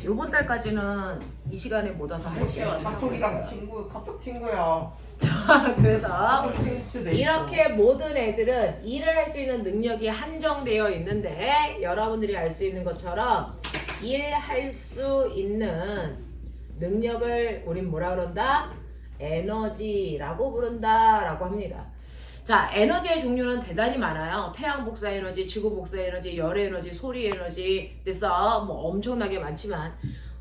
요번 달까지는 이 시간에 못 와서 할 시간. 카톡이랑 친구, 카톡 친구야. 자, 그래서 카톡 친구 돼 있어. 이렇게 모든 애들은 일을 할 수 있는 능력이 한정되어 있는데 여러분들이 알 수 있는 것처럼 일할 수 있는 능력을 우린 뭐라 그런다? 에너지라고 부른다라고 합니다. 자, 에너지의 종류는 대단히 많아요. 태양 복사 에너지, 지구 복사 에너지, 열 에너지, 소리 에너지 돼서 뭐 엄청나게 많지만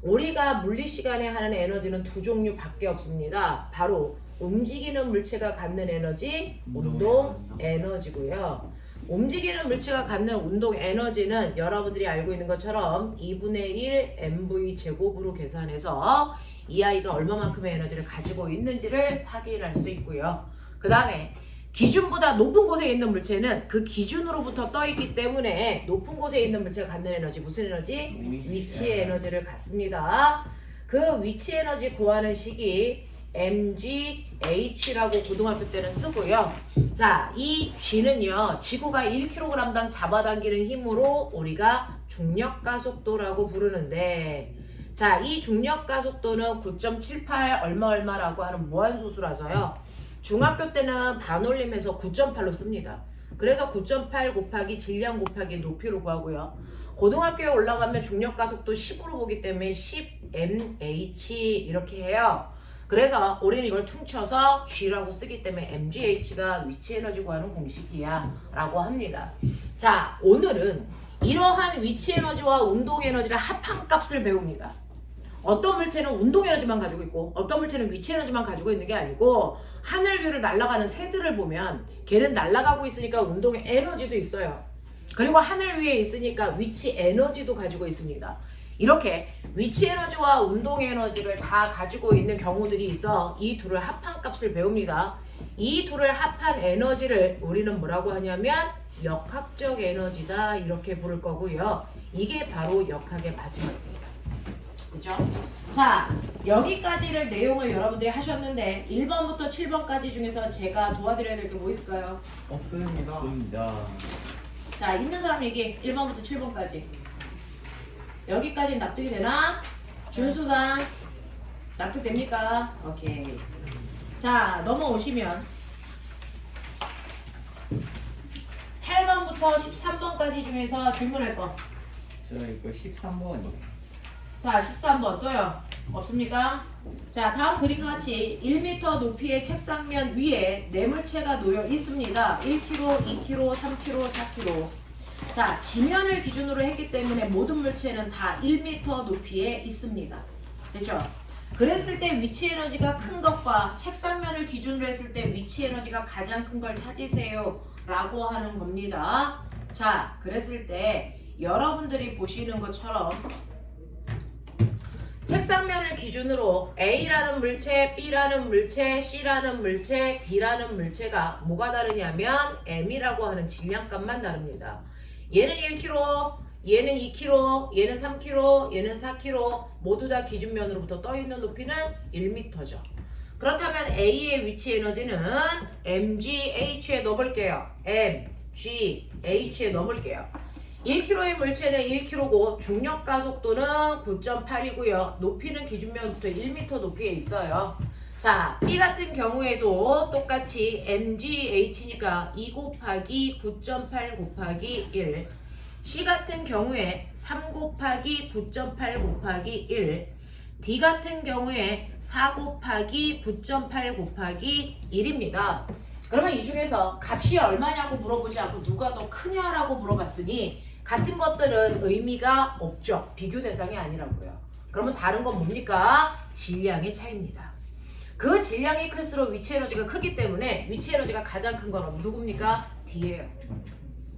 우리가 물리 시간에 하는 에너지는 두 종류밖에 없습니다. 바로 움직이는 물체가 갖는 에너지, 운동 에너지고요. 움직이는 물체가 갖는 운동 에너지는 여러분들이 알고 있는 것처럼 2분의 1 mv 제곱으로 계산해서 이 아이가 얼마만큼의 에너지를 가지고 있는지를 확인할 수 있고요. 그 다음에 기준보다 높은 곳에 있는 물체는 그 기준으로부터 떠 있기 때문에 높은 곳에 있는 물체가 갖는 에너지 무슨 에너지? 위치 에너지를 갖습니다. 그 위치 에너지 구하는 식이 mgH라고 고등학교 때는 쓰고요. 자, 이 G는요, 지구가 1kg당 잡아당기는 힘으로 우리가 중력가속도라고 부르는데, 자, 이 중력가속도는 9.78 얼마라고 하는 무한소수라서요. 중학교 때는 반올림해서 9.8로 씁니다. 그래서 9.8 곱하기 질량 곱하기 높이로 구하고요. 고등학교에 올라가면 중력가속도 10으로 보기 때문에 10mh 이렇게 해요. 그래서 우리는 이걸 퉁쳐서 G라고 쓰기 때문에 mgh가 위치 에너지 구하는 공식이야 라고 합니다. 자, 오늘은 이러한 위치 에너지와 운동 에너지를 합한 값을 배웁니다. 어떤 물체는 운동 에너지만 가지고 있고 어떤 물체는 위치 에너지만 가지고 있는 게 아니고 하늘 위를 날아가는 새들을 보면 걔는 날아가고 있으니까 운동의 에너지도 있어요. 그리고 하늘 위에 있으니까 위치 에너지도 가지고 있습니다. 이렇게 위치 에너지와 운동 에너지를 다 가지고 있는 경우들이 있어 이 둘을 합한 값을 배웁니다. 이 둘을 합한 에너지를 우리는 뭐라고 하냐면 역학적 에너지다 이렇게 부를 거고요. 이게 바로 역학의 마지막입니다. 그죠? 자, 여기까지를 내용을 여러분들이 하셨는데 1번부터 7번까지 중에서 제가 도와드려야 될 게 뭐 있을까요? 없습니다. 자, 있는 사람 얘기 1번부터 7번까지 여기까지 납득이 되나? 준수상 납득됩니까? 오케이. 자, 넘어오시면 8번부터 13번까지 중에서 질문할 거. 저 이거 13번이요. 자, 13번 또요. 없습니까? 자, 다음 그림과 같이 1m 높이의 책상면 위에 네물체가 놓여 있습니다. 1kg, 2kg, 3kg, 4kg. 자, 지면을 기준으로 했기 때문에 모든 물체는 다 1m 높이에 있습니다. 됐죠? 그랬을 때 위치 에너지가 큰 것과 책상면을 기준으로 했을 때 위치 에너지가 가장 큰 걸 찾으세요 라고 하는 겁니다. 자, 그랬을 때 여러분들이 보시는 것처럼 책상면을 기준으로 A라는 물체, B라는 물체, C라는 물체, D라는 물체가 뭐가 다르냐면 M이라고 하는 질량값만 다릅니다. 얘는 1kg, 얘는 2kg, 얘는 3kg, 얘는 4kg 모두 다 기준면으로부터 떠있는 높이는 1m죠. 그렇다면 A의 위치 에너지는 mgH에 넣어볼게요. mgH에 넣어볼게요. 1kg의 물체는 1kg고 중력가속도는 9.8이고요. 높이는 기준면부터 1m 높이에 있어요. 자, B 같은 경우에도 똑같이 mgH니까 2 곱하기 9.8 곱하기 1. C 같은 경우에 3 곱하기 9.8 곱하기 1. D 같은 경우에 4 곱하기 9.8 곱하기 1입니다. 그러면 이 중에서 값이 얼마냐고 물어보지 않고 누가 더 크냐라고 물어봤으니 같은 것들은 의미가 없죠. 비교 대상이 아니라고요. 그러면 다른 건 뭡니까? 질량의 차이입니다. 그 질량이 클수록 위치 에너지가 크기 때문에 위치 에너지가 가장 큰 건 누굽니까? D예요.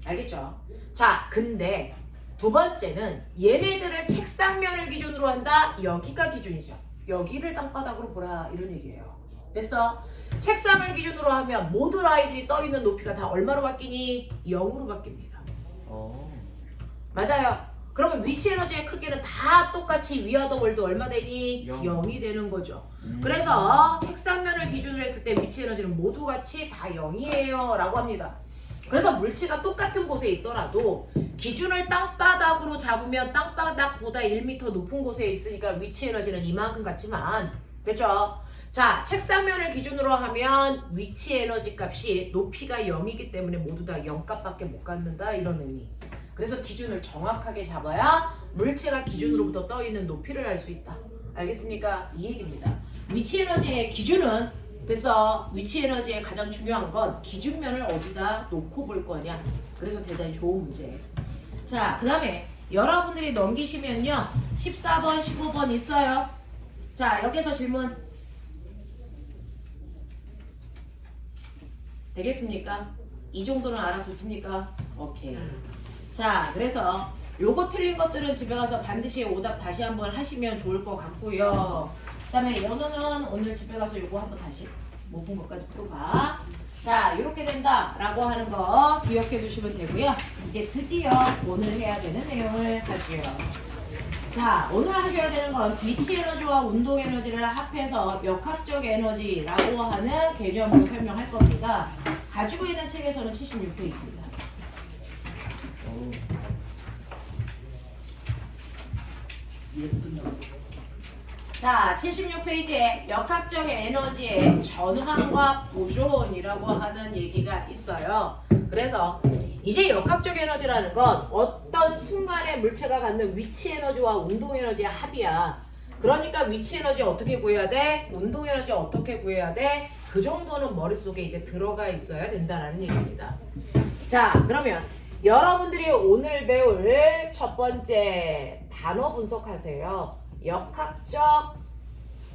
알겠죠? 자, 근데 두 번째는 얘네들을 책상면을 기준으로 한다? 여기가 기준이죠. 여기를 땅바닥으로 보라 이런 얘기예요. 됐어? 책상을 기준으로 하면 모든 아이들이 떠있는 높이가 다 얼마로 바뀌니? 0으로 바뀝니다. 맞아요. 그러면 위치 에너지의 크기는 다 똑같이 위아더 월드 얼마 되니? 0이 되는 거죠. 그래서 책상면을 기준으로 했을 때 위치 에너지는 모두 같이 다 0이에요 라고 합니다. 그래서 물체가 똑같은 곳에 있더라도 기준을 땅바닥으로 잡으면 땅바닥보다 1m 높은 곳에 있으니까 위치 에너지는 이만큼 같지만, 됐죠? 자, 책상면을 기준으로 하면 위치 에너지 값이 높이가 0이기 때문에 모두 다 0값밖에 못 갖는다, 이런 의미. 그래서 기준을 정확하게 잡아야 물체가 기준으로부터 떠있는 높이를 알 수 있다. 알겠습니까? 이 얘기입니다. 위치 에너지의 기준은, 됐어. 위치 에너지의 가장 중요한 건 기준면을 어디다 놓고 볼 거냐. 그래서 대단히 좋은 문제예요. 자, 그 다음에 여러분들이 넘기시면요, 14번, 15번 있어요. 자, 여기서 질문 되겠습니까? 이 정도는 알아듣습니까? 오케이. 자, 그래서 요거 틀린 것들은 집에 가서 반드시 오답 다시 한번 하시면 좋을 것 같고요. 그 다음에 연우는 오늘 집에 가서 요거 한번 다시 못 본 것까지 풀어봐. 자, 이렇게 된다 라고 하는 거 기억해 두시면 되고요. 이제 드디어 오늘 해야 되는 내용을 하죠. 자, 오늘 하셔야 되는 건 위치 에너지와 운동 에너지를 합해서 역학적 에너지라고 하는 개념으로 설명할 겁니다. 가지고 있는 책에서는 76페이지입니다. 자, 76페이지에 역학적 에너지의 전환과 보존이라고 하는 얘기가 있어요. 그래서 이제 역학적 에너지라는 건 어떤 순간에 물체가 갖는 위치 에너지와 운동 에너지의 합이야. 그러니까 위치 에너지 어떻게 구해야 돼? 운동 에너지 어떻게 구해야 돼? 그 정도는 머릿속에 이제 들어가 있어야 된다는 얘기입니다. 자, 그러면 여러분들이 오늘 배울 첫 번째 단어 분석하세요. 역학적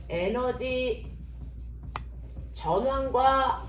에너지 전환과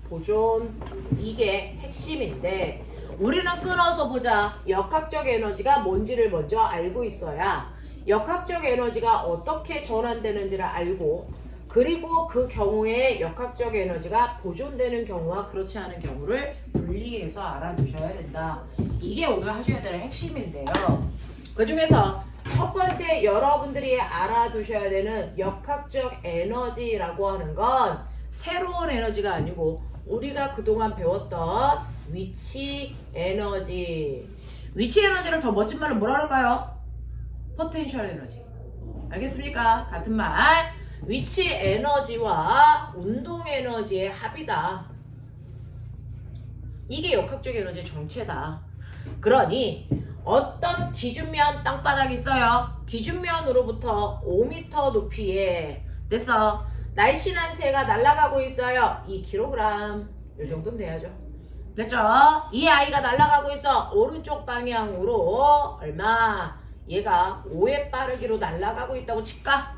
보존, 이게 핵심인데 우리는 끊어서 보자. 역학적 에너지가 뭔지를 먼저 알고 있어야 역학적 에너지가 어떻게 전환되는지를 알고, 그리고 그 경우에 역학적 에너지가 보존되는 경우와 그렇지 않은 경우를 분리해서 알아두셔야 된다. 이게 오늘 하셔야 되는 핵심인데요. 그 중에서 첫 번째 여러분들이 알아두셔야 되는 역학적 에너지라고 하는 건 새로운 에너지가 아니고 우리가 그동안 배웠던 위치 에너지. 위치 에너지를 더 멋진 말로 뭐라 그럴까요? 포텐셜 에너지. 알겠습니까? 같은 말. 위치 에너지와 운동 에너지의 합이다. 이게 역학적 에너지의 정체다. 그러니 어떤 기준면 땅바닥이 있어요. 기준면으로부터 5m 높이에, 됐어, 날씬한 새가 날아가고 있어요. 2kg. 요 정도는 돼야죠. 됐죠? 이 아이가 날아가고 있어. 오른쪽 방향으로 얼마? 얘가 5의 빠르기로 날아가고 있다고 칠까?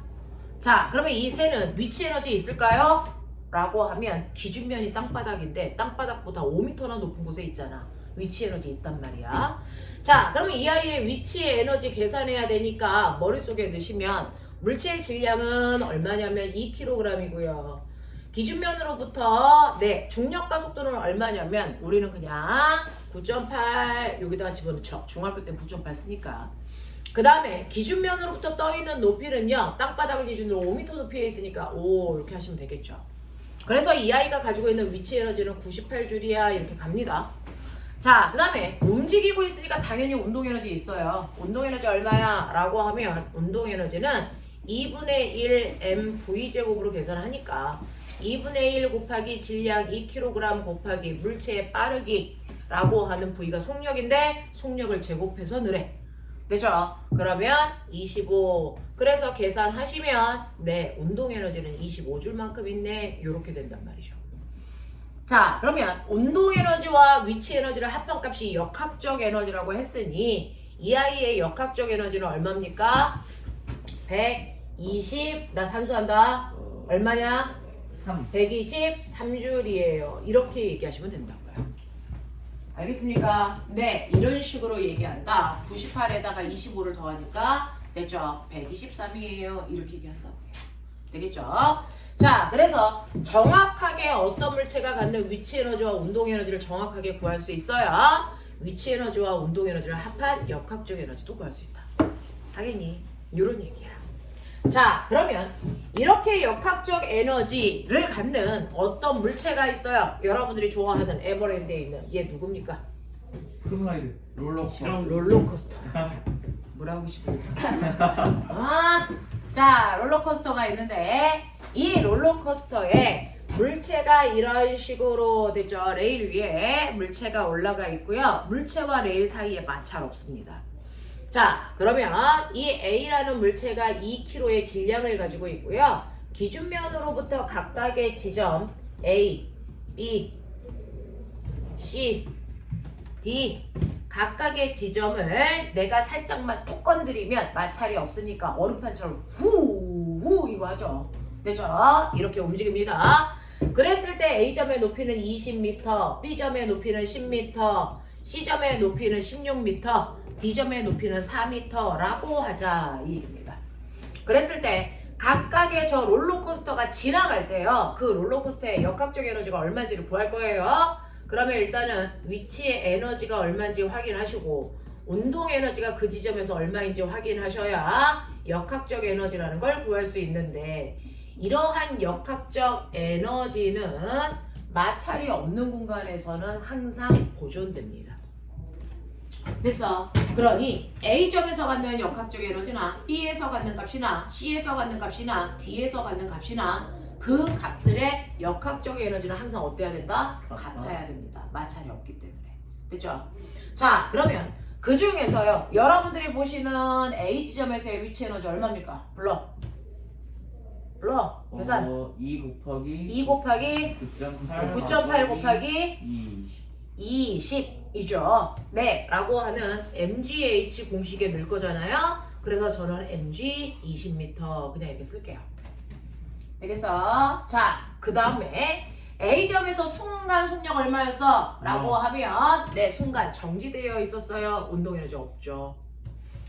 자, 그러면 이 새는 위치 에너지 있을까요? 라고 하면 기준면이 땅바닥인데 땅바닥보다 5m나 높은 곳에 있잖아. 위치 에너지 있단 말이야. 자, 그러면 이 아이의 위치 에너지 계산해야 되니까 머릿속에 넣으시면 물체의 질량은 얼마냐면 2kg이고요. 기준면으로부터 중력과 속도는 얼마냐면 우리는 그냥 9.8 여기다가 집어넣죠. 중학교 때 9.8 쓰니까. 그 다음에 기준면으로부터 떠있는 높이는요, 땅바닥을 기준으로 5m 높이에 있으니까 5 이렇게 하시면 되겠죠. 그래서 이 아이가 가지고 있는 위치 에너지는 98줄이야 이렇게 갑니다. 자, 그 다음에 움직이고 있으니까 당연히 운동 에너지 있어요. 운동 에너지 얼마야? 라고 하면 운동 에너지는 2분의 1 mv제곱으로 계산하니까 2분의 1 곱하기 질량 2kg 곱하기 물체의 빠르기 라고 하는 부위가 속력인데 속력을 제곱해서 넣으래. 되죠? 그러면 25. 그래서 계산하시면 운동 에너지는 25줄만큼 있네. 이렇게 된단 말이죠. 자, 그러면 운동 에너지와 위치 에너지를 합한 값이 역학적 에너지라고 했으니 이 아이의 역학적 에너지는 얼마입니까? 120. 나 산수한다. 얼마냐? 3. 123줄이에요. 이렇게 얘기하시면 된다고요. 알겠습니까? 네, 이런 식으로 얘기한다. 98에다가 25를 더하니까 됐죠? 123이에요. 이렇게 얘기한다고요. 되겠죠? 자, 그래서 정확하게 어떤 물체가 갖는 위치 에너지와 운동 에너지를 정확하게 구할 수 있어야 위치 에너지와 운동 에너지를 합한 역학적 에너지도 구할 수 있다. 하겠니? 이런 얘기야. 자, 그러면 이렇게 역학적 에너지를 갖는 어떤 물체가 있어요. 여러분들이 좋아하는 에버랜드에 있는 얘 누굽니까? 플라이드. 롤러코스터. 롤러코스터. 뭐라고 싶습니까? 자, 롤러코스터가 있는데 이 롤러코스터에 물체가 이런 식으로 됐죠. 레일 위에 물체가 올라가 있고요. 물체와 레일 사이에 마찰 없습니다. 자, 그러면 이 A라는 물체가 2kg의 질량을 가지고 있고요. 기준면으로부터 각각의 지점 A, B, C, D 각각의 지점을 내가 살짝만 톡 건드리면 마찰이 없으니까 얼음판처럼 후후 이거 하죠. 되죠? 이렇게 움직입니다. 그랬을 때 A점의 높이는 20m, B점의 높이는 10m, C점의 높이는 16m, D점의 높이는 4m라고 하자 이 얘기입니다. 그랬을 때 각각의 저 롤러코스터가 지나갈 때요. 그 롤러코스터의 역학적 에너지가 얼마인지를 구할 거예요. 그러면 일단은 위치의 에너지가 얼마인지 확인하시고 운동 에너지가 그 지점에서 얼마인지 확인하셔야 역학적 에너지라는 걸 구할 수 있는데 이러한 역학적 에너지는 마찰이 없는 공간에서는 항상 보존됩니다. 됐어. 그러니 A점에서 갖는 역학적 에너지나 B에서 갖는 값이나 C에서 갖는 값이나 D에서 갖는 값이나 그 값들의 역학적 에너지는 항상 어때야 된다? 같아야 됩니다. 마찰이 없기 때문에. 됐죠? 자, 그러면 그 중에서요. 여러분들이 보시는 A 지점에서의 위치 에너지 얼마입니까? 불러. 계산. 2 곱하기 2 곱하기 9.8 곱하기 20이죠. 네, 라고 하는 MGH 공식에 넣을 거잖아요. 그래서 저는 MG 20m 그냥 이렇게 쓸게요. 되겠어? 자, 그 다음에 A점에서 순간 속력 얼마였어? 라고 하면 네, 순간 정지되어 있었어요. 운동에너지 없죠.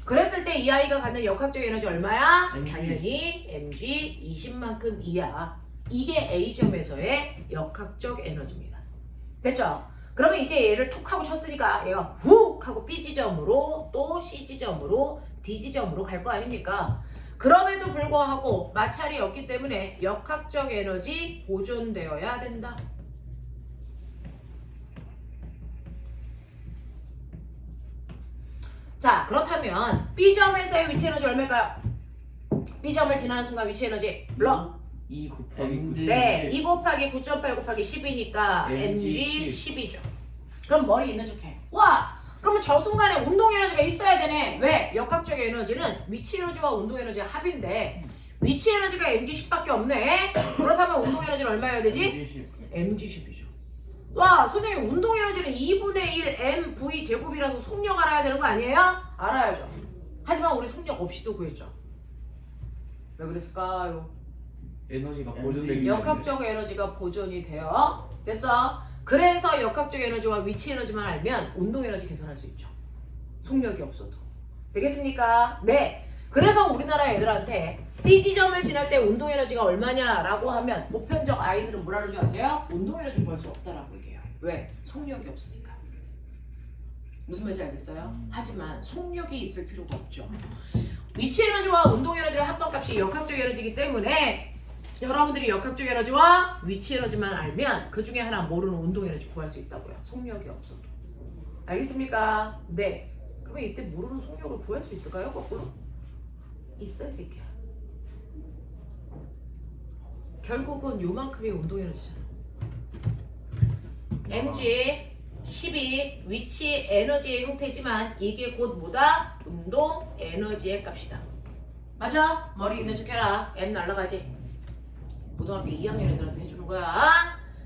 그랬을 때 이 아이가 갖는 역학적 에너지 얼마야? MG. 당연히 MG 20만큼 이하. 이게 A점에서의 역학적 에너지입니다. 됐죠? 그러면 이제 얘를 톡 하고 쳤으니까 얘가 훅 하고 B 지점으로 또 C 지점으로 D 지점으로 갈 거 아닙니까? 그럼에도 불구하고 마찰이 없기 때문에 역학적 에너지 보존되어야 된다. 자, 그렇다면 B점에서의 위치 에너지 얼마일까요? B점을 지나는 순간 위치 에너지 물론 2 곱하기 MG. 네, 2 곱하기 9.8 곱하기 10이니까 MG MG 10이죠. 그럼 머리 있는 척해. 와! 그러면 저 순간에 운동 에너지가 있어야 되네. 왜? 역학적 에너지는 위치 에너지와 운동 에너지의 합인데 위치 에너지가 MG 10밖에 없네. 그렇다면 운동 에너지는 얼마여야 되지? MG 10이죠. 와, 선생님 운동 에너지는 2분의 1 mv 제곱이라서 속력 알아야 되는 거 아니에요? 알아야죠. 하지만 우리 속력 없이도 구했죠. 왜 그랬을까요? 에너지가 보존되기 역학적 에너지가 보존이 되어 됐어. 그래서 역학적 에너지와 위치 에너지만 알면 운동 에너지 계산할 수 있죠. 속력이 없어도. 되겠습니까? 네. 그래서 우리나라 애들한테 B 지점을 지날 때 운동 에너지가 얼마냐라고 하면 보편적 아이들은 뭐라는 줄 아세요? 운동 에너지 구할 수 없다라고 얘기해요. 왜? 속력이 없으니까. 무슨 말인지 알겠어요? 하지만 속력이 있을 필요가 없죠. 위치 에너지와 운동 에너지의 합방값이 역학적 에너지이기 때문에 여러분들이 역학적 에너지와 위치 에너지만 알면 그 중에 하나 모르는 운동 에너지 구할 수 있다고요. 속력이 없어도. 알겠습니까? 네. 그러면 이때 모르는 속력을 구할 수 있을까요? 거꾸로? 있어, 이 새끼야. 결국은 요만큼의 운동 에너지잖아. MG 12 위치 에너지의 형태지만 이게 곧 뭐다? 운동 에너지의 값이다. 맞아? 머리 있는 척 해라. M 날라가지. 고등학교 2학년 애들한테 해주는 거야.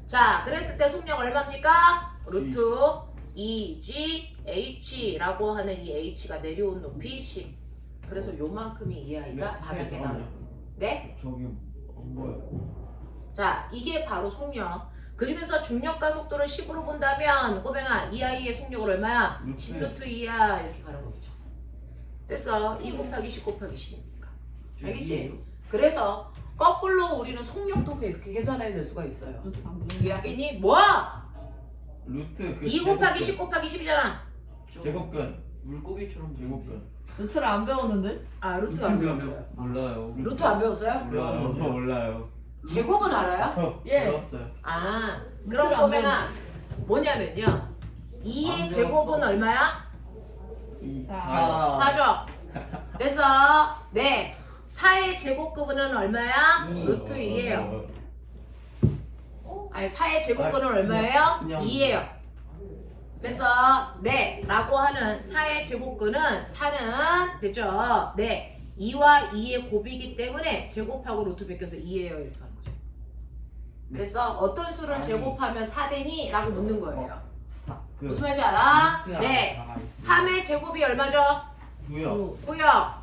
자, 그랬을 때 속력 얼마입니까? 루트 2GH라고 하는 이 H가 내려온 높이 10. 그래서 요만큼이 이 아이가 바닥에 나와요. 네? 저기 뭐야? 자, 이게 바로 속력. 그 중에서 중력과 속도를 10으로 본다면 꼬맹아 이 아이의 속력을 얼마야? 루트. 10루트 2야 이렇게 가는 거죠. 됐어. 2 곱하기 10 곱하기 10이니까. 알겠지? 그래서 거꾸로 우리는 속력도 계산해낼 수가 있어요. 이해하겠니? 뭐야? 루트 그 2 곱하기 10 곱하기 10이잖아. 제곱근 물고기처럼 제곱근. 루트를 안 배웠는데? 아 루트 안 배웠어요. 몰라요. 루트 안 배웠어요? 몰라요. 몰라요. 제곱은 알아요? 예. 배웠어요. 아 루트를 그럼 안 꼬맹아 뭐냐면요 2의 안 제곱은 얼마야? 2, 사. 4죠. 됐어. 네. 4의 제곱근은 얼마야? 이. 루트 2예요. 아니 4의 제곱근은 얼마예요? 그냥. 2예요. 됐어. 네. 라고 하는 4의 제곱근은 4는 됐죠? 네. 2와 2의 곱이기 때문에 제곱하고 루트 베껴서 2예요. 이렇게 하는 거죠. 됐어? 어떤 수를 아니. 제곱하면 4되니? 라고 묻는 거예요. 그 무슨 말인지 알아? 루트가 네. 나가 있어요. 3의 제곱이 얼마죠? 9요. 9요.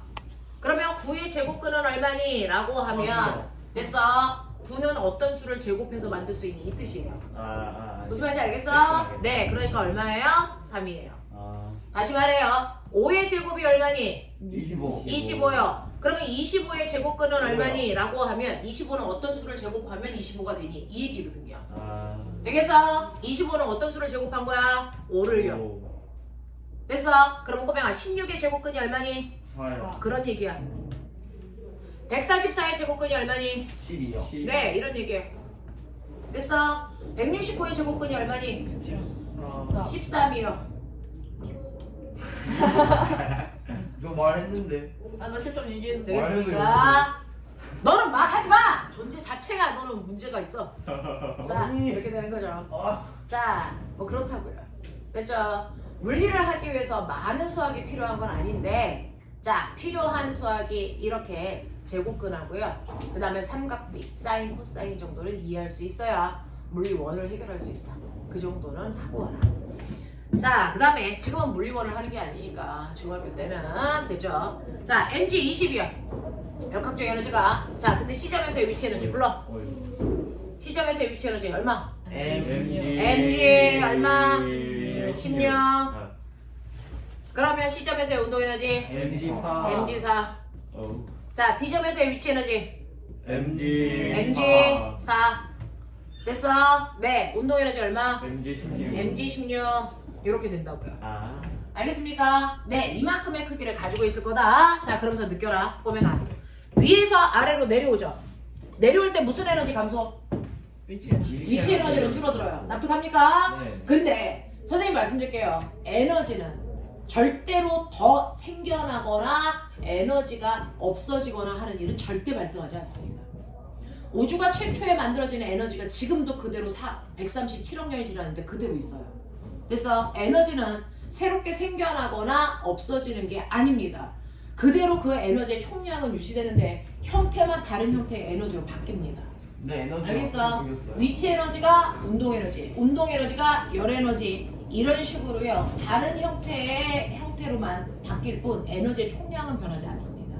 그러면 9의 제곱근은 얼마니? 라고 하면 됐어. 9는 어떤 수를 제곱해서 만들 수 있니? 이 뜻이에요. 무슨 말인지 알겠어? 네, 그러니까 얼마예요? 3이에요. 다시 말해요. 5의 제곱이 얼마니? 25. 25요. 그러면 25의 제곱근은 얼마니? 라고 하면 25는 어떤 수를 제곱하면 25가 되니? 이 얘기거든요. 되겠어? 25는 어떤 수를 제곱한 거야? 5를요. 됐어? 그럼 꼬맹아 16의 제곱근이 얼마니? 4요. 그런 얘기야. 144의 제곱근이 얼마니? 7이요. 네, 이런 얘기야. 됐어? 169의 제곱근이 얼마니? 14. 13이요. 저 말했는데. 아, 나 10점 얘기했는데. 되겠습니까? 너는 말하지 마! 존재 자체가 너는 문제가 있어. 자, 아니. 이렇게 되는 거죠. 아, 자, 뭐 그렇다고요. 됐죠? 물리를 하기 위해서 많은 수학이 필요한 건 아닌데, 자, 필요한 수학이 이렇게 제곱근하고요. 그 다음에 삼각비, 사인, 코사인 정도를 이해할 수 있어야 물리 원을 해결할 수 있다. 그 정도는 하고 와라. 자, 그 다음에 지금은 물리원을 하는 게 아니니까 중학교 때는 됐죠? 자, mg 20이요. 역학적 에너지가 자, 근데 C점에서의 위치 에너지 불러. C점에서의 위치 에너지 얼마? mg 얼마? 16. 그러면 C점에서의 운동 에너지 MG4. mg4. 자, D점에서의 위치 에너지 MG. mg4. 됐어? 네, 운동 에너지 얼마? MG16. mg16. 이렇게 된다고요. 알겠습니까? 네, 이만큼의 크기를 가지고 있을 거다. 자, 그러면서 느껴라, 꼬맹아. 위에서 아래로 내려오죠. 내려올 때 무슨 에너지 감소? 위치 에너지는 줄어들어요. 납득합니까? 네. 근데 선생님 말씀드릴게요. 에너지는 절대로 더 생겨나거나 에너지가 없어지거나 하는 일은 절대 발생하지 않습니다. 우주가 최초에 만들어지는 에너지가 지금도 그대로 137억 년이 지났는데 그대로 있어요. 그래서 에너지는 새롭게 생겨나거나 없어지는 게 아닙니다. 그대로 그 에너지의 총량은 유지되는데 형태만 다른 형태의 에너지로 바뀝니다. 네, 에너지. 알겠어? 위치 에너지가 운동 에너지, 운동 에너지가 열 에너지 이런 식으로요. 다른 형태의 형태로만 바뀔 뿐 에너지의 총량은 변하지 않습니다.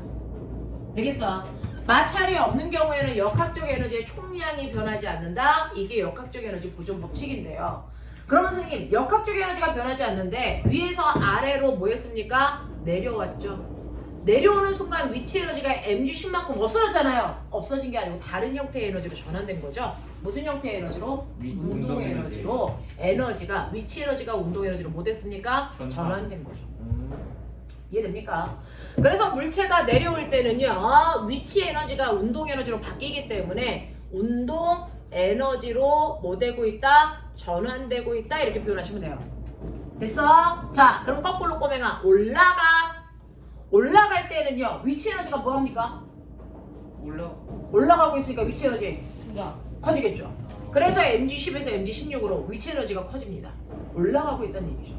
되겠어? 마찰이 없는 경우에는 역학적 에너지의 총량이 변하지 않는다. 이게 역학적 에너지 보존 법칙인데요. 그러면 선생님, 역학적 에너지가 변하지 않는데 위에서 아래로 뭐 했습니까? 내려왔죠. 내려오는 순간 위치 에너지가 mg10만큼 없어졌잖아요. 없어진 게 아니고 다른 형태의 에너지로 전환된 거죠. 무슨 형태의 에너지로? 운동 에너지로. 에너지가 위치 에너지가 운동 에너지로 뭐 됐습니까? 전환된 거죠. 이해됩니까? 그래서 물체가 내려올 때는요, 위치 에너지가 운동 에너지로 바뀌기 때문에 운동 에너지로 뭐 되고 있다? 전환되고 있다. 이렇게 표현하시면 돼요. 됐어? 자, 그럼 거꾸로 꼬맹아 올라갈 때는요, 위치 에너지가 뭐 합니까? 올라가고 있으니까 위치 에너지가 커지겠죠. 그래서 mg10에서 mg16으로 위치 에너지가 커집니다. 올라가고 있다는 얘기죠.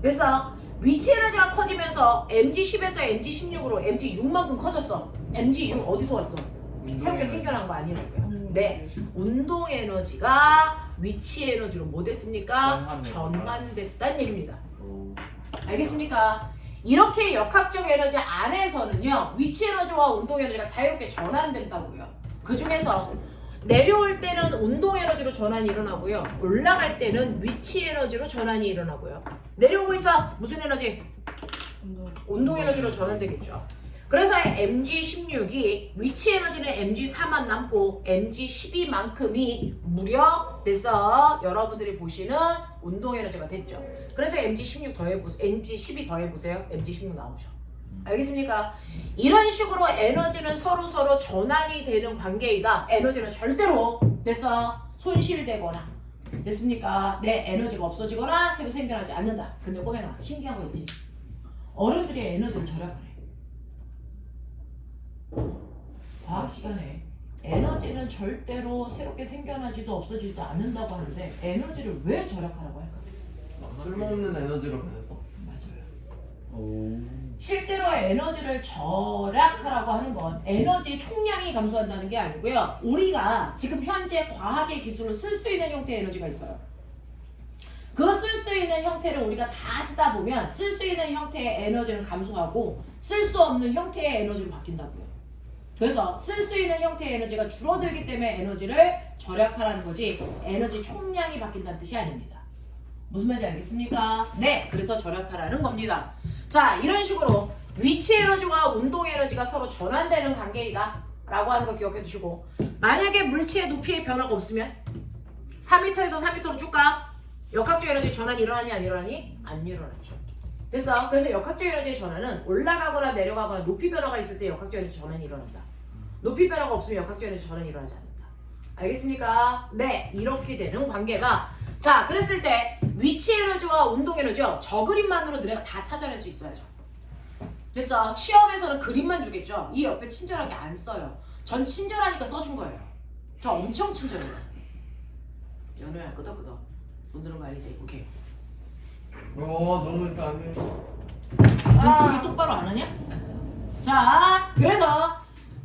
그래서 위치 에너지가 커지면서 mg10에서 mg16으로 mg6만큼 커졌어. mg6 어디서 왔어? 새롭게 생겨난 거 아니라고요. 네, 운동 에너지가 위치 에너지로 뭐 됐습니까? 전환됐다는 얘기입니다. 알겠습니까? 이렇게 역학적 에너지 안에서는요, 위치 에너지와 운동 에너지가 자유롭게 전환된다고요. 그 중에서 내려올 때는 운동 에너지로 전환이 일어나고요, 올라갈 때는 위치 에너지로 전환이 일어나고요. 내려오고 있어. 무슨 에너지? 운동 에너지로 전환되겠죠. 그래서 mg16이 위치 에너지는 mg4만 남고 mg12만큼이 무려 됐어. 여러분들이 보시는 운동 에너지가 됐죠. 그래서 mg16 더해보세요. mg12 더해보세요. mg16 나오죠. 알겠습니까? 이런 식으로 에너지는 서로 전환이 되는 관계이다. 에너지는 절대로 됐어. 손실되거나 됐습니까? 내 에너지가 없어지거나 새로 생겨나지 않는다. 근데 꼬맹아 신기한 거 있지? 어른들이 에너지를 절약하래. 과학 시간에 에너지는 절대로 새롭게 생겨나지도 없어지지도 않는다고 하는데 에너지를 왜 절약하라고 할까? 쓸모없는 에너지로 변해서. 맞아요. 오. 실제로 에너지를 절약하라고 하는 건 에너지의 총량이 감소한다는 게 아니고요. 우리가 지금 현재 과학의 기술로 쓸 수 있는 형태의 에너지가 있어요. 그 쓸 수 있는 형태를 우리가 다 쓰다 보면 쓸 수 있는 형태의 에너지는 감소하고 쓸 수 없는 형태의 에너지로 바뀐다고요. 그래서 쓸 수 있는 형태의 에너지가 줄어들기 때문에 에너지를 절약하라는 거지 에너지 총량이 바뀐다는 뜻이 아닙니다. 무슨 말인지 알겠습니까? 네, 그래서 절약하라는 겁니다. 자, 이런 식으로 위치 에너지와 운동 에너지가 서로 전환되는 관계이다 라고 하는 거 기억해 두시고, 만약에 물체의 높이의 변화가 없으면 4m에서 3m로 쭉 가. 역학적 에너지 전환이 일어나니 안 일어나니? 안 일어나죠. 됐어. 그래서 역학적 에너지의 전환은 올라가거나 내려가거나 높이 변화가 있을 때 역학적 에너지 전환이 일어난다. 높이 변화가 없으면 역학적 에너지 전환이 일어나지 않는다. 알겠습니까? 네, 이렇게 되는 관계가. 자, 그랬을 때 위치 에너지와 운동 에너지요, 저 그림만으로 너네가 다 찾아낼 수 있어야죠. 됐어. 시험에서는 그림만 주겠죠. 이 옆에 친절하게 안 써요. 전 친절하니까 써준 거예요. 저 엄청 친절해요. 연우야, 끄덕끄덕. 돈 드는 거 아니지? 오케이. 너무 까네. 그게 똑바로 안 하냐? 자, 그래서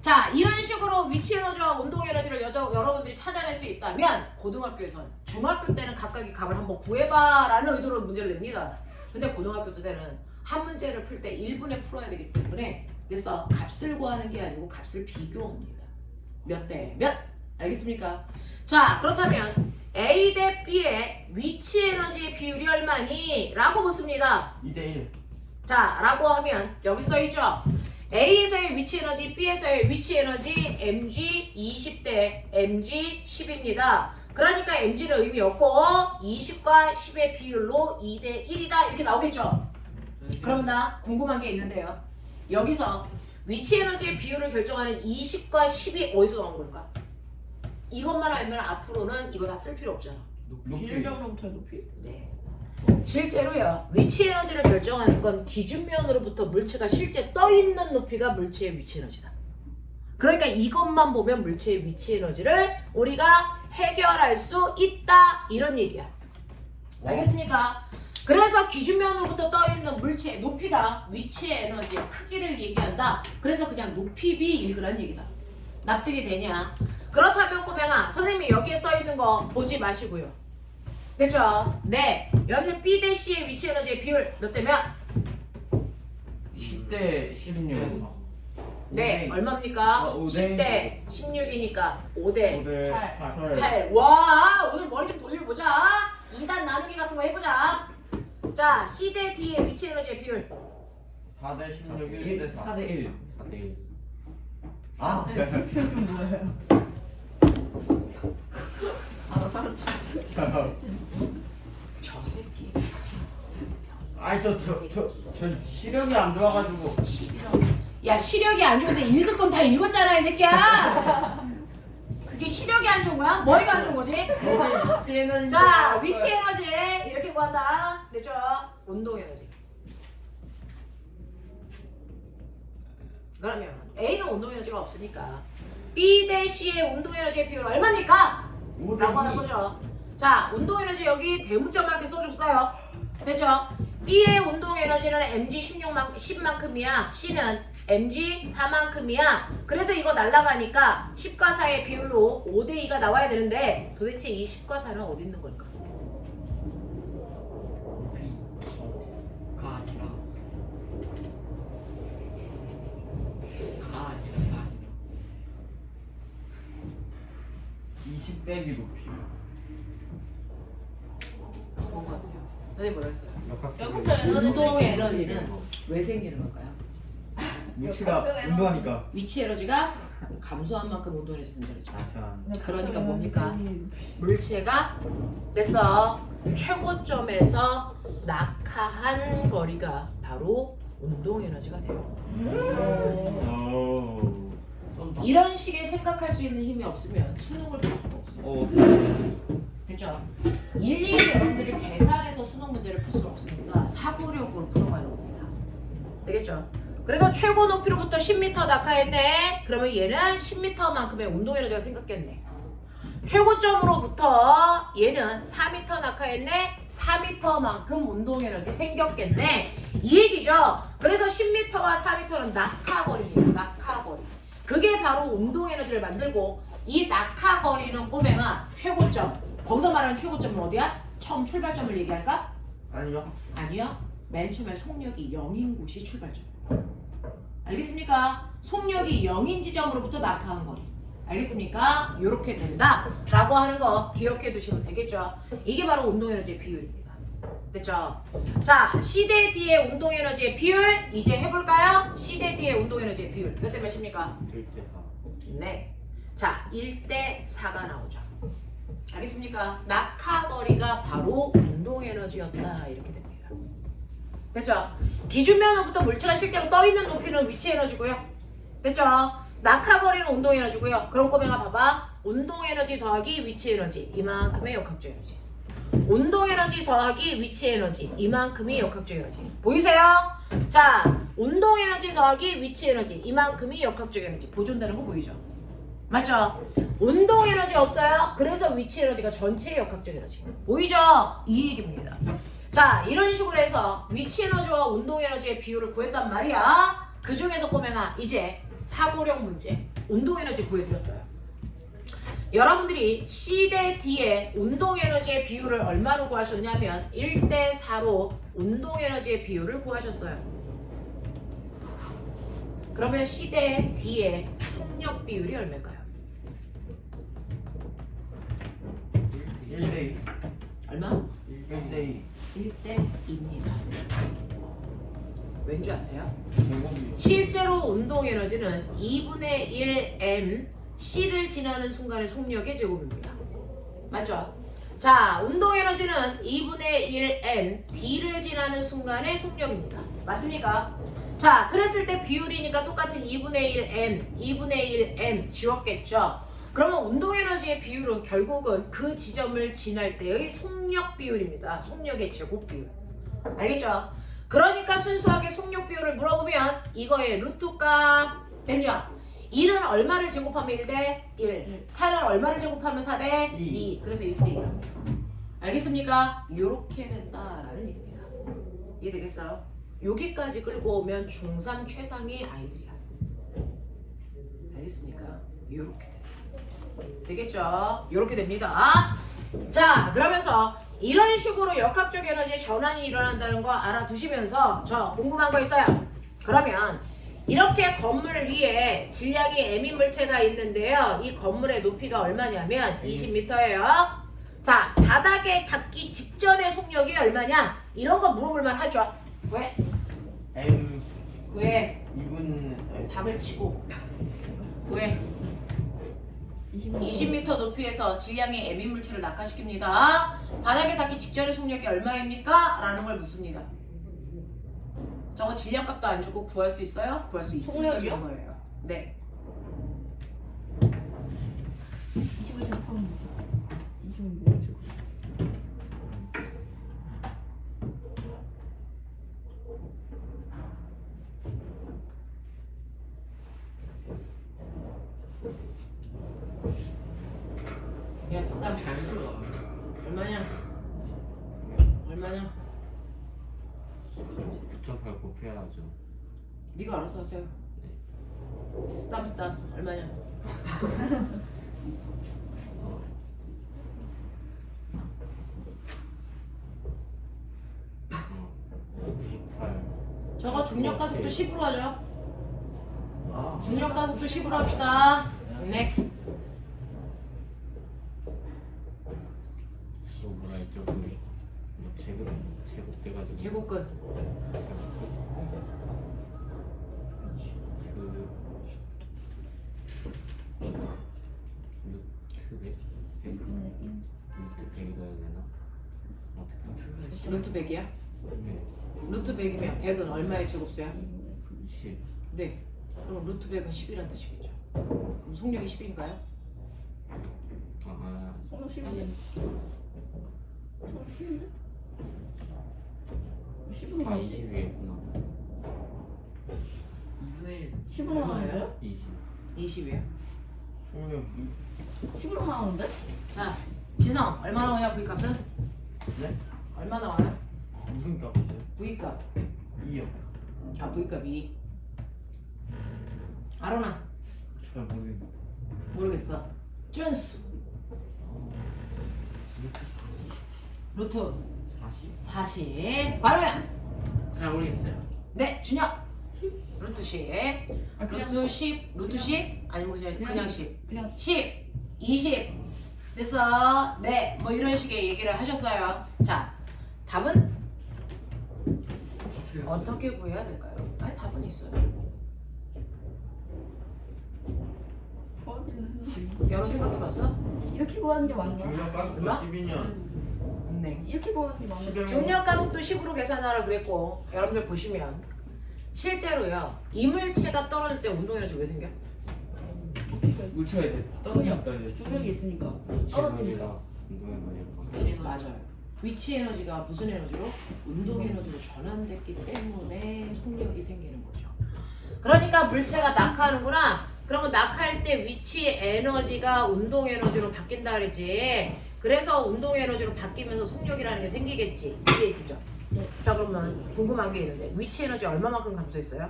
자, 이런 식으로 위치 에너지와 운동 에너지를 여러분들이 찾아낼 수 있다면 고등학교에선, 중학교 때는 각각의 값을 한번 구해봐라는 의도로 문제를 냅니다. 근데 고등학교 때는 한 문제를 풀 때 1분에 풀어야 되기 때문에 그래서 값을 구하는 게 아니고 값을 비교합니다. 몇 대 몇? 알겠습니까? 자, 그렇다면 A 대 B의 위치 에너지의 비율이 얼마니? 라고 묻습니다. 2대1. 자, 라고 하면 여기 써있죠? A에서의 위치 에너지, B에서의 위치 에너지 mg 20대 mg 10입니다. 그러니까 mg는 의미 없고 20과 10의 비율로 2대 1이다 이렇게 나오겠죠? 그럼 나 궁금한 게 있는데요. 여기서 위치 에너지의 비율을 결정하는 20과 10이 어디서 나온 걸까? 이것만 알면 앞으로는 이거 다 쓸 필요 없잖아. 비율적놈체 높이? 네. 실제로요, 위치 에너지를 결정하는 건 기준면으로부터 물체가 실제 떠 있는 높이가 물체의 위치 에너지다. 그러니까 이것만 보면 물체의 위치 에너지를 우리가 해결할 수 있다 이런 얘기야. 알겠습니까? 그래서 기준면으로부터 떠 있는 물체의 높이가 위치의 에너지의 크기를 얘기한다. 그래서 그냥 높이비 읽으란 얘기다. 납득이 되냐? 그렇다면 꼬맹아, 선생님이 여기에 써 있는 거 보지 마시고요. 됐죠? 네. 여러분들 B 대 C의 위치 에너지의 비율 몇 대면? 10대 16. 네. 얼마입니까? 5대 10대 16이니까 5대 5대 8. 8. 와, 오늘 머리 좀 돌려보자. 2단 나누기 같은 거 해보자. 자, C 대 D의 위치 에너지의 비율. 4대 16, 1, 1대 4대 1. 4대 1. 아, 뭐예요? 나 살았지. 저 새끼. 저 시력이 안 좋아가지고. 11억. 야, 시력이 안 좋은데 읽을 건 다 읽었잖아, 이 새끼야. 그게 시력이 안 좋은 거야? 머리가 안 좋은 거지? 위치 에너지. 자, 위치 에너지 이렇게 구한다. 됐죠? 운동 에너지. 그러면 A는 운동 에너지가 없으니까 B 대 C의 운동 에너지의 비율 얼마입니까? 5대 라고 하는 2. 거죠. 자, 운동 에너지 여기 대문자만 이렇게 써줬어요. 됐죠? B의 운동 에너지는 mg 10만큼이야. C는 mg 4만큼이야. 그래서 이거 날라가니까 10과 4의 비율로 5대 2가 나와야 되는데 도대체 이 10과 4는 어디 있는 걸까? 가 아니라. 20 빼기 높이. 뭔 것 같아요? 선생님 뭐라 했어요? 역학적 에너지 운동 빼기 에너지는 왜 생기는 걸까요? 물체가 운동하니까. 위치 에너지가 감소한 만큼 운동 에너지 된다죠. 아차. 그러니까 뭡니까? 물체가 됐어. 최고점에서 낙하한 거리가 바로 운동 에너지가 돼요. 오. 이런 식의 생각할 수 있는 힘이 없으면 수능을 풀 수가 없어요. 오. 됐죠? 일일이 여러분들이 계산해서 수능 문제를 풀 수 없으니까 사고력으로 풀어가는 겁니다. 되겠죠? 그래서 최고 높이로부터 10m 낙하했네. 그러면 얘는 10m만큼의 운동 에너지가 생겼겠네. 최고점으로부터 얘는 4m 낙하했네. 4m만큼 운동 에너지 생겼겠네. 이 얘기죠. 그래서 10m와 4m는 낙하거리입니다. 낙하거리. 그게 바로 운동 에너지를 만들고 이 낙하거리는 꼬맹아 최고점. 거기서 말하는 최고점은 어디야? 처음 출발점을 얘기할까? 아니요. 아니요. 맨 처음에 속력이 0인 곳이 출발점이에요. 알겠습니까? 속력이 0인 지점으로부터 낙하한 거리. 알겠습니까? 이렇게 된다 라고 하는 거 기억해 두시면 되겠죠. 이게 바로 운동에너지의 비율입니다. 됐죠? 자, C 대 D의 운동에너지의 비율 이제 해볼까요? C 대 D의 운동에너지의 비율 몇 대 몇입니까? 1대4. 네. 자, 1대 4가 나오죠. 알겠습니까? 낙하거리가 바로 운동에너지였다 이렇게 됩니다. 됐죠? 기준면으로부터 물체가 실제로 떠있는 높이는 위치에너지고요. 됐죠? 낙하거리는 운동에너지고요. 그럼 꼬맹아 봐봐. 운동에너지 더하기 위치에너지 이만큼의 역학적 에너지. 운동에너지 더하기 위치에너지 이만큼이 역학적 에너지. 보이세요? 자, 운동에너지 더하기 위치에너지 이만큼이 역학적 에너지. 보존되는 거 보이죠? 맞죠? 운동에너지 없어요? 그래서 위치에너지가 전체의 역학적 에너지. 보이죠? 이 얘기입니다. 자, 이런 식으로 해서 위치에너지와 운동에너지의 비율을 구했단 말이야. 그 중에서 꼬맹아 이제 사고력 문제 운동에너지 구해드렸어요. 여러분들이 C 대 D의 운동에너지의 비율을 얼마로 구하셨냐면 1대 4로 운동에너지의 비율을 구하셨어요. 그러면 C 대 D의 속력 비율이 얼마일까요? 1대2. 얼마? 1대2. 1대 2입니다. 왠지 아세요? 제곱이. 실제로 운동 에너지는 2분의 1 m C를 지나는 순간의 속력의 제곱입니다. 맞죠? 자, 운동 에너지는 2분의 1 m D를 지나는 순간의 속력입니다. 맞습니까? 자, 그랬을 때 비율이니까 똑같은 2분의 1 m, 2분의 1 m 지웠겠죠? 그러면 운동 에너지의 비율은 결국은 그 지점을 지날 때의 속력 비율입니다. 속력의 제곱 비율. 알겠죠? 그러니까 순수하게 속력 비율을 물어보면 이거의 루트값 되냐? 1은 얼마를 제곱하면 1대 1, 4는 얼마를 제곱하면 4대 2. 그래서 1대 1입니다. 알겠습니까? 이렇게 된다라는 얘기입니다. 이해되겠어요? 여기까지 끌고 오면 중3 최상의 아이들이야. 알겠습니까? 이렇게 됩니다. 되겠죠? 이렇게 됩니다. 자, 그러면서 이런 식으로 역학적 에너지 전환이 일어난다는 거 알아두시면서 저 궁금한 거 있어요. 그러면 이렇게 건물 위에 질량이 m인 물체가 있는데요. 이 건물의 높이가 얼마냐면 20m예요. 자, 바닥에 닿기 직전의 속력이 얼마냐? 이런 거 물어볼만 하죠. 왜? M 왜? 2분. 답을 치고 왜? 20m 높이에서 질량의 m인 물체를 낙하시킵니다. 바닥에 닿기 직전의 속력이 얼마입니까? 라는 걸 묻습니다. 저거 질량값도 안 주고 구할 수 있어요? 구할 수 있으니까 속력이요? 주는 거예요. 네. 20을 제곱하면 20은 뭐야 지금? 야, 스탑 잘 줘. 얼마냐? 얼마냐? 9.8 곱해야죠. 네가 알아서 하세요. 스탑 얼마냐? 어. 98. 저거 중력 가속도 10으로 하죠. 아. 중력 가속도 10으로 합시다. 네. 또 뭐라 했죠? 뭐 제곱돼가지고. 제곱근. 제곱. 루트 100? 루트 100이 넣어야 되나? 어떻게 루트 100이야? 네. 루트 100이면 100은 얼마의 제곱수야? 10. 네. 그럼 루트 100은 10이란 뜻이겠죠. 그럼 속력이 10인가요? 아, 손을 씹는데? 손을 씹는데? 씹으면 아 안 돼. 20이겠구나. 2분의 1. 10으로 나오는데? 20. 20이에요. 속력 10으로 나오는데? 자, 지성 얼마 나오냐 V값은? 네? 얼마 나와요? 무슨 값이세요? V값. 2요. 아, V값 2. 아로나 잘 모르겠네. 모르겠어. 준수 루트 40. 루트 40? 40. 바로야. 잘 모르겠어요. 네, 준혁. 루트 10. 아, 그냥 루트 10. 루트 10? 아니면 그냥 10. 그냥 10, 20 됐어. 네, 뭐 이런 식의 얘기를 하셨어요. 자, 답은 어떻게 구해야 될까요? 아니, 답은 있어요. 구하기는 했는데 여러 생각해봤어? 이렇게 구하는 게 맞나? 중력 가속도 얼마? 12년. 네. 이렇게 구하는 게 맞나? 10여 중력 가속도 10으로 계산하라 그랬고, 여러분들 보시면 실제로요, 이물체가 떨어질 때 운동에너지 왜 생겨? 물체가 이제 중력. 떨어지니까 이제 중력이 있으니까 떨어지니까 떨어지니까 운동에 맞아요. 위치 에너지가 무슨 에너지로? 운동 에너지로 전환됐기 때문에 속력이 생기는 거죠. 그러니까 물체가 낙하하는구나. 그러면 낙하할 때 위치 에너지가 운동 에너지로 바뀐다 그랬지. 그래서 운동 에너지로 바뀌면서 속력이라는 게 생기겠지. 이게 얘기죠. 네. 자, 그러면 궁금한 게 있는데 위치 에너지 얼마만큼 감소했어요?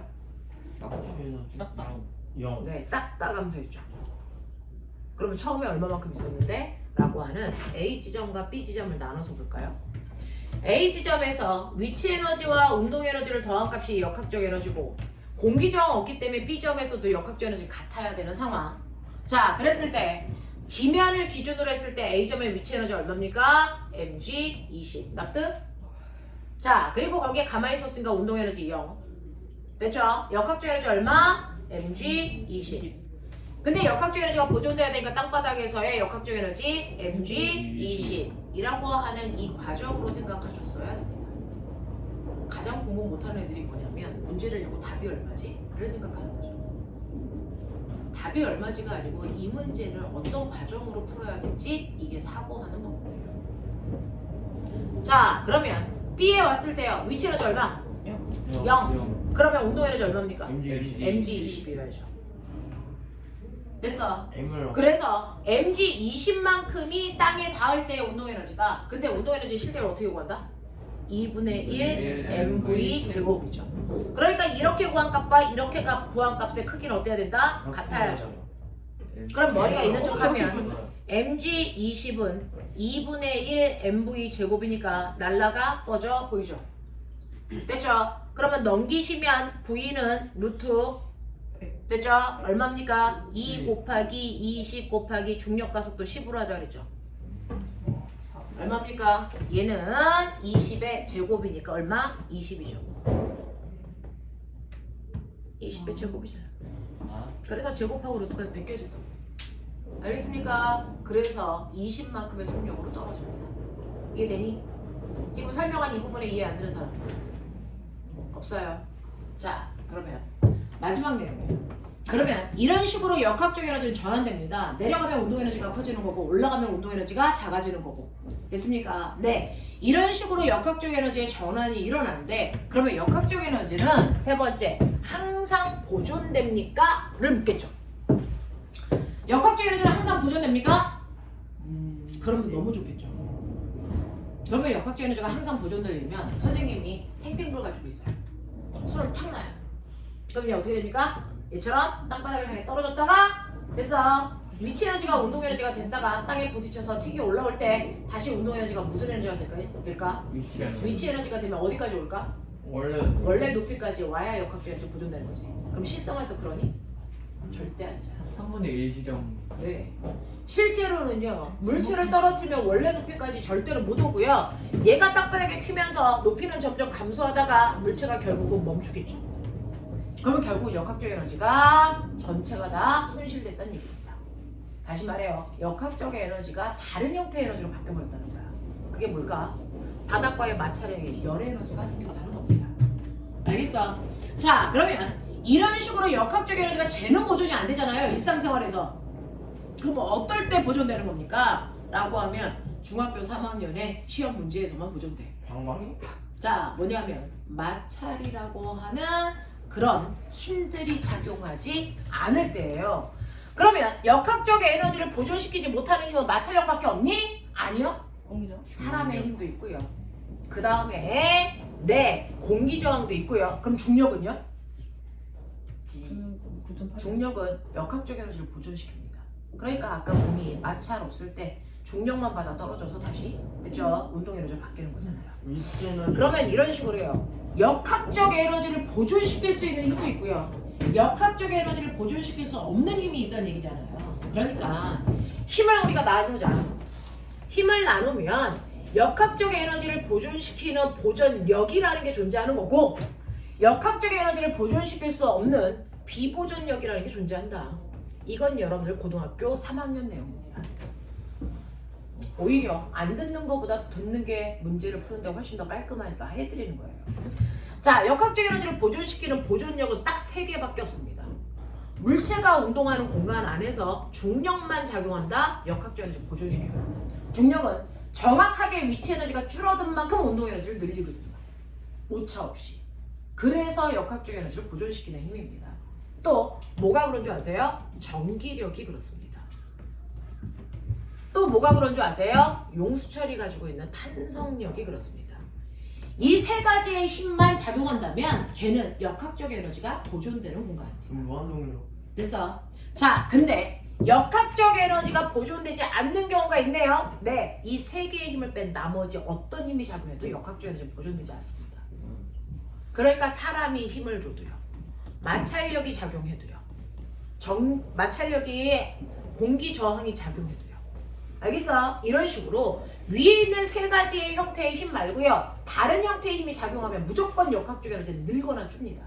싹 다. 0. 네, 싹 다 감소했죠. 그러면 처음에 얼마만큼 있었는데? 라고 하는 A 지점과 B 지점을 나눠서 볼까요? A 지점에서 위치 에너지와 운동 에너지를 더한 값이 역학적 에너지고 공기 저항 없기 때문에 B 점에서도 역학적 에너지 같아야 되는 상황. 자, 그랬을 때 지면을 기준으로 했을 때 A 점의 위치 에너지 얼마입니까? mg 20. 납득? 자, 그리고 거기에 가만히 있었으니까 운동 에너지 0. 됐죠? 역학적 에너지 얼마? mg 20. 근데 역학적 에너지가 보존돼야 되니까 땅바닥에서의 역학적 에너지 mg 20이라고 하는 이 과정으로 생각하셨어야 됩니다. 가장 공부 못하는 애들이 뭐냐면 문제를 읽고 답이 얼마지? 를 생각하는 거죠. 답이 얼마지가 아니고 이 문제는 어떤 과정으로 풀어야 될지 이게 사고하는 방법이에요. 자, 그러면 B에 왔을 때요. 위치 에너지 얼마? 0. 그러면 운동 에너지 얼마입니까? mg 20이라죠. 됐어. M을 그래서 mg 20만큼이 땅에 닿을 때의 운동 에너지다. 근데 운동 에너지 실제로 어떻게 구한다? 2분의 1 mv 제곱이죠. 그러니까 이렇게 구한 값과 이렇게 구한 값의 크기는 어때야 된다? 같아야죠. 그럼 머리가 있는 척 하면 mg 20은 2분의 1 mv 제곱이니까 날라가 꺼져 보이죠? 됐죠? 그러면 넘기시면 v는 루트 됐죠? 얼마입니까? 2 곱하기 20 곱하기 중력가속도 10으로 하자 그랬죠? 얼마입니까? 얘는 20의 제곱이니까 얼마? 20이죠. 20의 제곱이잖아. 그래서 제곱하고 루트가 벗겨진다고. 알겠습니까? 그래서 20만큼의 속력으로 떨어집니다. 이해되니? 지금 설명한 이 부분에 이해 안 되는 사람? 없어요. 자, 그러면 마지막 내용이에요. 그러면 이런 식으로 역학적 에너지는 전환됩니다. 내려가면 운동 에너지가 커지는 거고 올라가면 운동 에너지가 작아지는 거고. 됐습니까? 네. 이런 식으로 역학적 에너지의 전환이 일어나는데 그러면 역학적 에너지는 세 번째, 항상 보존됩니까? 를 묻겠죠. 역학적 에너지는 항상 보존됩니까? 그러면 너무 좋겠죠. 그러면 역학적 에너지가 항상 보존되려면 선생님이 탱탱불 가지고 있어요. 손을 탁 놔요. 그럼 이제 어떻게 됩니까? 얘처럼 땅바닥을 향해 떨어졌다가 됐어. 위치 에너지가 운동 에너지가 됐다가 땅에 부딪혀서 튀겨 올라올 때 다시 운동 에너지가 무슨 에너지가 될까? 위치 에너지가 되면 어디까지 올까? 원래 높이까지 와야 역학적 에너지 보존되는 거지. 그럼 실생활에서 그러니? 절대 아니잖아. 3분의 1 지점. 네. 실제로는요, 물체를 떨어뜨리면 원래 높이까지 절대로 못 오고요. 얘가 땅바닥에 튀면서 높이는 점점 감소하다가 물체가 결국은 멈추겠죠. 그러면 결국 역학적 에너지가 전체가 다 손실됐다는 얘기입니다. 다시 말해요. 역학적 에너지가 다른 형태의 에너지로 바뀌어버렸다는 거야. 그게 뭘까? 바닥과의 마찰에 열의 에너지가 생겼다는 겁니다. 알겠어? 자, 그러면 이런 식으로 역학적 에너지가 쟤는 보존이 안 되잖아요. 일상생활에서. 그럼 어떨 때 보존되는 겁니까? 라고 하면 중학교 3학년에 시험 문제에서만 보존돼. 방광이? 자, 뭐냐면 마찰이라고 하는 그런 힘들이 작용하지 않을 때예요. 그러면 역학적 에너지를 보존시키지 못하는 힘은 마찰력밖에 없니? 아니요. 공기죠. 사람의 힘도 있고요. 그 다음에 공기 저항도 있고요. 그럼 중력은요? 저는 9.8. 중력은 역학적 에너지를 보존시킵니다. 그러니까 아까 보니 마찰 없을 때 중력만 받아 떨어져서 다시 그죠? 운동 에너지로 바뀌는 거잖아요. 위치는 그러면 이런 식으로 해요. 역학적 에너지를 보존시킬 수 있는 힘도 있고요. 역학적 에너지를 보존시킬 수 없는 힘이 있다는 얘기잖아요. 그러니까 힘을 우리가 나누자. 힘을 나누면 역학적 에너지를 보존시키는 보존력이라는 게 존재하는 거고 역학적 에너지를 보존시킬 수 없는 비보존력이라는 게 존재한다. 이건 여러분들 고등학교 3학년 내용입니다. 오히려 안 듣는 것보다 듣는 게 문제를 푸는데 훨씬 더 깔끔하니까 해드리는 거예요. 자, 역학적 에너지를 보존시키는 보존력은 딱 3개밖에 없습니다. 물체가 운동하는 공간 안에서 중력만 작용한다. 역학적 에너지를 보존시켜요. 중력은 정확하게 위치 에너지가 줄어든 만큼 운동 에너지를 늘리거든요. 오차 없이. 그래서 역학적 에너지를 보존시키는 힘입니다. 또 뭐가 그런 줄 아세요? 전기력이 그렇습니다. 또 뭐가 그런 줄 아세요? 용수철이 가지고 있는 탄성력이 그렇습니다. 이 3가지의 힘만 작용한다면 걔는 역학적 에너지가 보존되는 공간이에요. 무한동력. 됐어? 자, 근데 역학적 에너지가 보존되지 않는 경우가 있네요. 네, 이 3개의 힘을 뺀 나머지 어떤 힘이 작용해도 역학적 에너지는 보존되지 않습니다. 그러니까 사람이 힘을 줘도요, 마찰력이 작용해도요, 마찰력이 공기 저항이 작용해도요. 알겠어? 이런 식으로 위에 있는 3가지의 형태의 힘 말고요, 다른 형태의 힘이 작용하면 무조건 역학적 에너지는 늘거나 줍니다.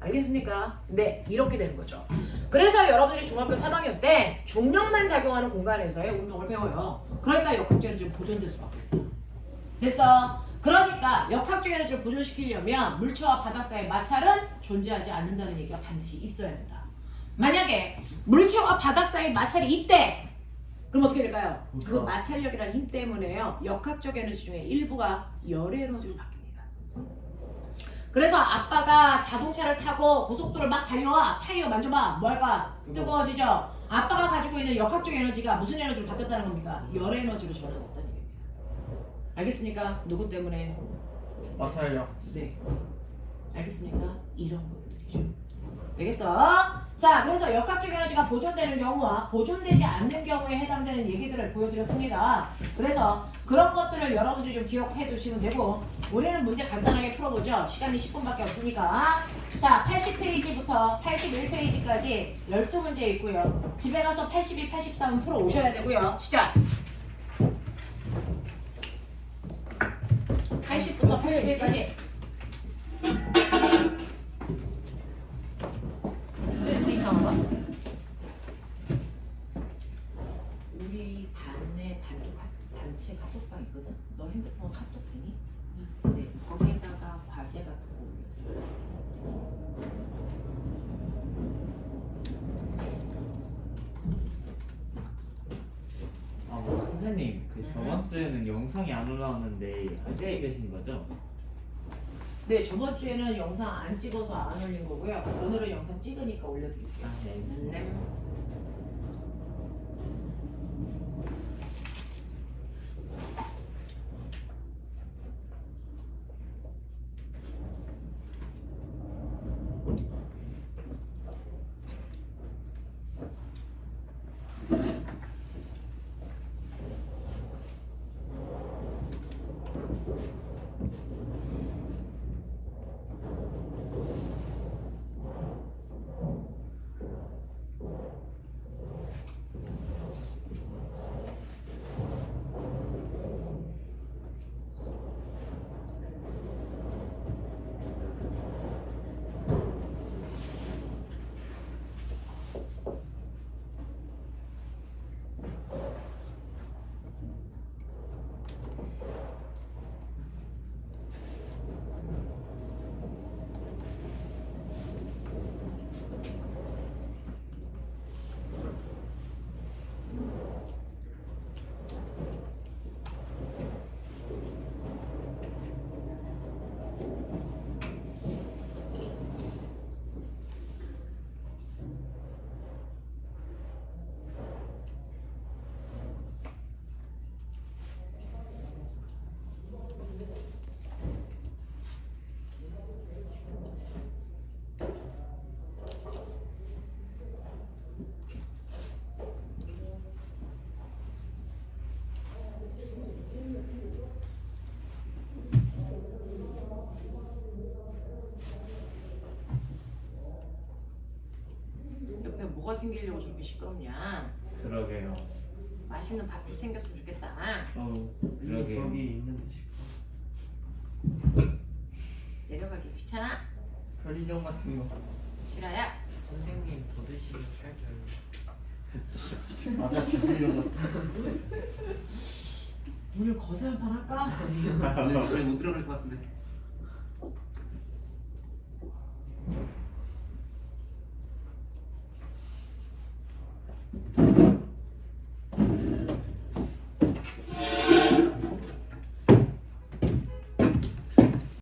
알겠습니까? 네, 이렇게 되는 거죠. 그래서 여러분들이 중학교 3학년 때 중력만 작용하는 공간에서의 운동을 배워요. 그러니까 역학적 에너지는 보존될 수밖에 없다. 됐어? 그러니까 역학적 에너지를 보존시키려면 물체와 바닥 사이의 마찰은 존재하지 않는다는 얘기가 반드시 있어야 된다. 만약에 물체와 바닥 사이의 마찰이 있대! 그럼 어떻게 될까요? 그 마찰력이라는 힘 때문에요, 역학적 에너지 중에 일부가 열의 에너지로 바뀝니다. 그래서 아빠가 자동차를 타고 고속도로를 막 달려와. 타이어 만져봐. 뭐 할까? 뜨거워지죠? 아빠가 가지고 있는 역학적 에너지가 무슨 에너지로 바뀌었다는 겁니까? 열의 에너지로 전환됐다는 얘기입니다. 알겠습니까? 누구 때문에? 마찰력. 네. 알겠습니까? 이런 것들이죠. 되겠어? 자, 그래서 역학적 에너지가 보존되는 경우와 보존되지 않는 경우에 해당되는 얘기들을 보여드렸습니다. 그래서 그런 것들을 여러분들이 좀 기억해 두시면 되고, 우리는 문제 간단하게 풀어보죠. 시간이 10분밖에 없으니까. 자, 80페이지부터 81페이지까지 12문제 있고요. 집에 가서 82, 83은 풀어 오셔야 되고요. 시작! 80부터 81까지. 이상하다. 우리 반에 단체 카톡방 있거든? 너 핸드폰 카톡 되니? 네, 거기에다가 과제 같은 거 올려드려. 선생님, 그 저번 주에는 영상이 안 올라왔는데 안 네. 찍으신 거죠? 네, 저번 주에는 영상 안 찍어서 안 올린 거고요. 오늘은 영상 찍으니까 올려드릴게요. 아, 네, 알겠습니다. 네. 뭐가 생기려고 저렇게 시끄럽냐? 그러게요. 맛있는 밥도 생겼으면 좋겠다. 이게 그러게요. 저기 있는 듯이. 내려가기 귀찮아. 편의점 같은 거. 실화야. 선생님 더 드시면 살쪄요. 맞아 주려고. 오늘 거세 한판 할까? 오늘 집에 못 들어갈 것 같은데.